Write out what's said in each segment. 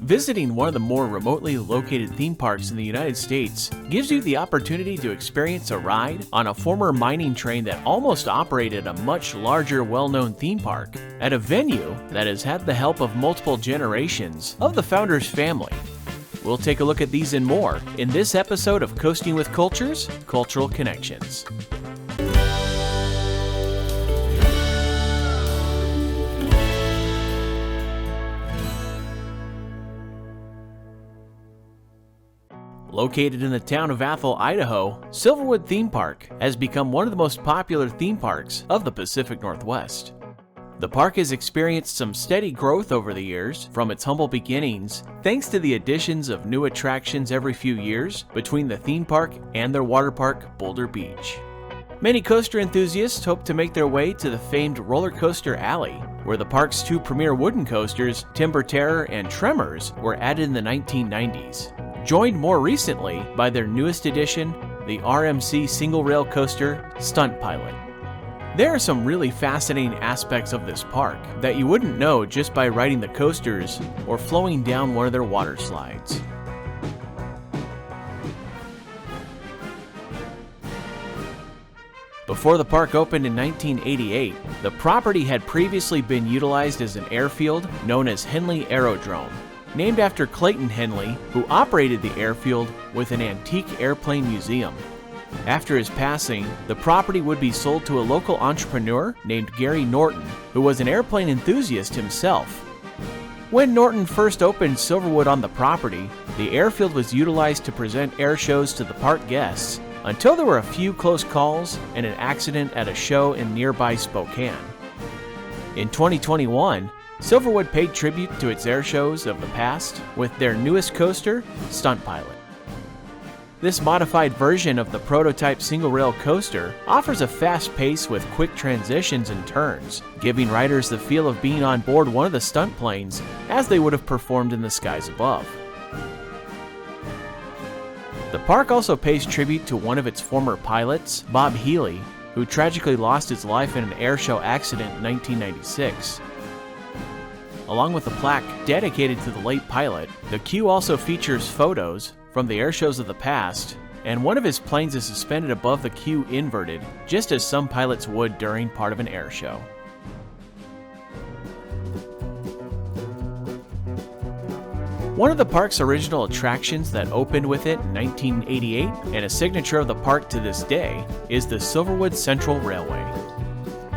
Visiting one of the more remotely located theme parks in the United States gives you the opportunity to experience a ride on a former mining train that almost operated a much larger, well-known theme park at a venue that has had the help of multiple generations of the founder's family. We'll take a look at these and more in this episode of Coasting with Cultures, Cultural Connections. Located in the town of Athol, Idaho, Silverwood Theme Park has become one of the most popular theme parks of the Pacific Northwest. The park has experienced some steady growth over the years from its humble beginnings, thanks to the additions of new attractions every few years between the theme park and their water park, Boulder Beach. Many coaster enthusiasts hope to make their way to the famed Roller Coaster Alley, where the park's two premier wooden coasters, Timber Terror and Tremors, were added in the 1990s. Joined more recently by their newest addition, the RMC single rail coaster, Stunt Pilot. There are some really fascinating aspects of this park that you wouldn't know just by riding the coasters or flowing down one of their water slides. Before the park opened in 1988, the property had previously been utilized as an airfield known as Henley Aerodrome, named after Clayton Henley, who operated the airfield with an antique airplane museum. After his passing, the property would be sold to a local entrepreneur named Gary Norton, who was an airplane enthusiast himself. When Norton first opened Silverwood on the property, the airfield was utilized to present air shows to the park guests, until there were a few close calls and an accident at a show in nearby Spokane. In 2021, Silverwood paid tribute to its air shows of the past with their newest coaster, Stunt Pilot. This modified version of the prototype single-rail coaster offers a fast pace with quick transitions and turns, giving riders the feel of being on board one of the stunt planes as they would have performed in the skies above. The park also pays tribute to one of its former pilots, Bob Healy, who tragically lost his life in an air show accident in 1996. Along with a plaque dedicated to the late pilot, the queue also features photos from the air shows of the past, and one of his planes is suspended above the queue inverted, just as some pilots would during part of an air show. One of the park's original attractions that opened with it in 1988, and a signature of the park to this day, is the Silverwood Central Railway.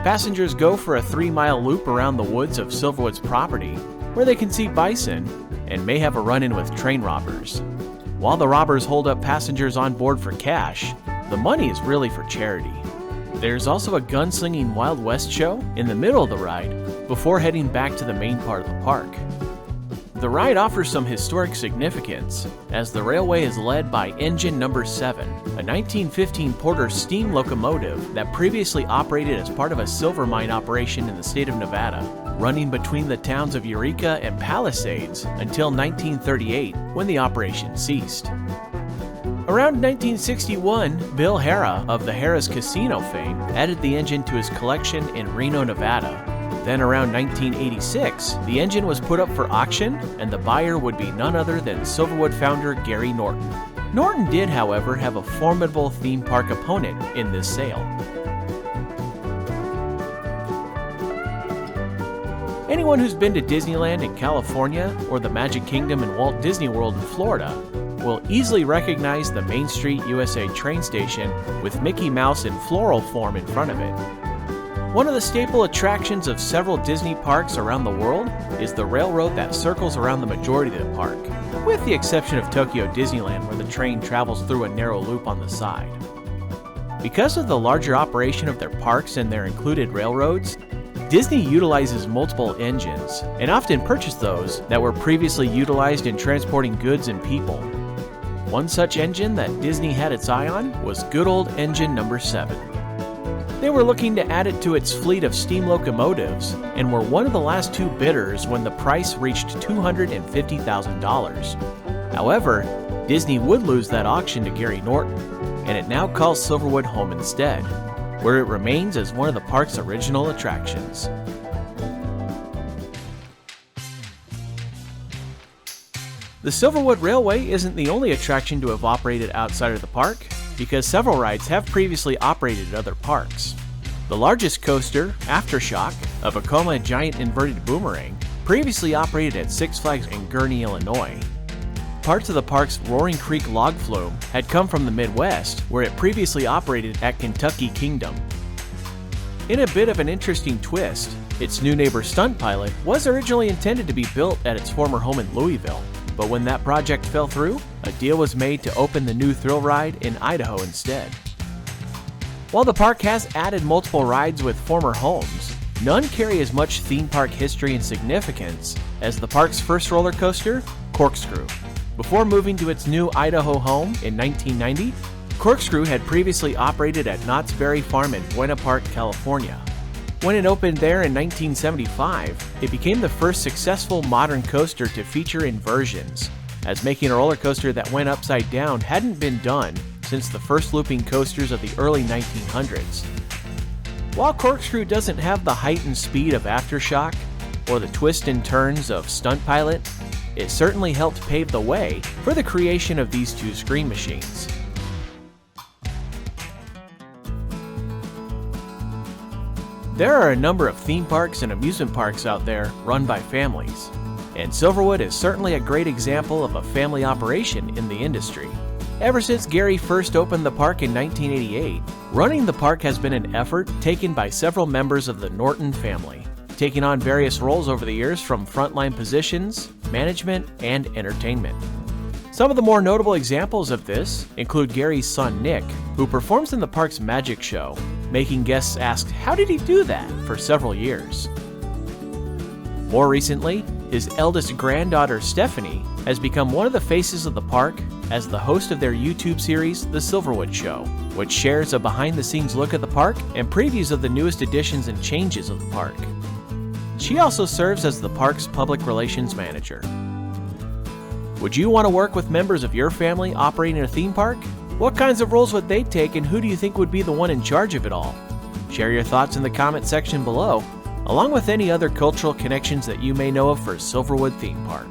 Passengers go for a 3-mile loop around the woods of Silverwood's property, where they can see bison and may have a run-in with train robbers. While the robbers hold up passengers on board for cash, the money is really for charity. There's also a gunslinging Wild West show in the middle of the ride before heading back to the main part of the park. The ride offers some historic significance, as the railway is led by engine number 7, a 1915 Porter steam locomotive that previously operated as part of a silver mine operation in the state of Nevada, running between the towns of Eureka and Palisades until 1938, when the operation ceased. Around 1961, Bill Harrah of the Harrah's Casino fame added the engine to his collection in Reno, Nevada. Then around 1986, the engine was put up for auction, and the buyer would be none other than Silverwood founder Gary Norton. Norton did, however, have a formidable theme park opponent in this sale. Anyone who's been to Disneyland in California or the Magic Kingdom and Walt Disney World in Florida will easily recognize the Main Street USA train station with Mickey Mouse in floral form in front of it. One of the staple attractions of several Disney parks around the world is the railroad that circles around the majority of the park, with the exception of Tokyo Disneyland, where the train travels through a narrow loop on the side. Because of the larger operation of their parks and their included railroads, Disney utilizes multiple engines, and often purchased those that were previously utilized in transporting goods and people. One such engine that Disney had its eye on was good old engine number 7. They were looking to add it to its fleet of steam locomotives and were one of the last 2 bidders when the price reached $250,000. However, Disney would lose that auction to Gary Norton, and it now calls Silverwood home instead, where it remains as one of the park's original attractions. The Silverwood Railway isn't the only attraction to have operated outside of the park, because several rides have previously operated at other parks. The largest coaster, Aftershock, a Vekoma giant inverted boomerang, previously operated at Six Flags in Gurnee, Illinois. Parts of the park's Roaring Creek log flume had come from the Midwest, where it previously operated at Kentucky Kingdom. In a bit of an interesting twist, its new neighbor Stunt Pilot was originally intended to be built at its former home in Louisville, but when that project fell through, a deal was made to open the new thrill ride in Idaho instead. While the park has added multiple rides with former homes, none carry as much theme park history and significance as the park's first roller coaster, Corkscrew. Before moving to its new Idaho home in 1990, Corkscrew had previously operated at Knott's Berry Farm in Buena Park, California. When it opened there in 1975, it became the first successful modern coaster to feature inversions, as making a roller coaster that went upside down hadn't been done since the first looping coasters of the early 1900s. While Corkscrew doesn't have the height and speed of Aftershock, or the twists and turns of Stunt Pilot, it certainly helped pave the way for the creation of these two screen machines. There are a number of theme parks and amusement parks out there run by families, and Silverwood is certainly a great example of a family operation in the industry. Ever since Gary first opened the park in 1988, running the park has been an effort taken by several members of the Norton family, taking on various roles over the years from frontline positions, management, and entertainment. Some of the more notable examples of this include Gary's son Nick, who performs in the park's magic show, making guests ask how did he do that for several years. More recently, his eldest granddaughter Stephanie has become one of the faces of the park as the host of their YouTube series, The Silverwood Show, which shares a behind-the-scenes look at the park and previews of the newest additions and changes of the park. She also serves as the park's public relations manager. Would you want to work with members of your family operating a theme park? What kinds of roles would they take, and who do you think would be the one in charge of it all? Share your thoughts in the comment section below, along with any other cultural connections that you may know of for Silverwood Theme Park.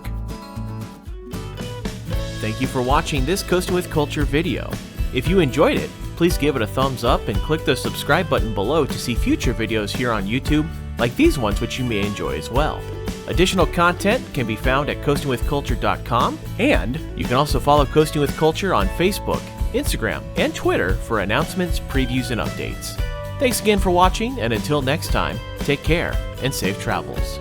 Thank you for watching this Coasting with Culture video. If you enjoyed it, please give it a thumbs up and click the subscribe button below to see future videos here on YouTube like these ones, which you may enjoy as well. Additional content can be found at coastingwithculture.com, and you can also follow Coasting with Culture on Facebook, Instagram, and Twitter for announcements, previews, and updates. Thanks again for watching, and until next time, take care and safe travels.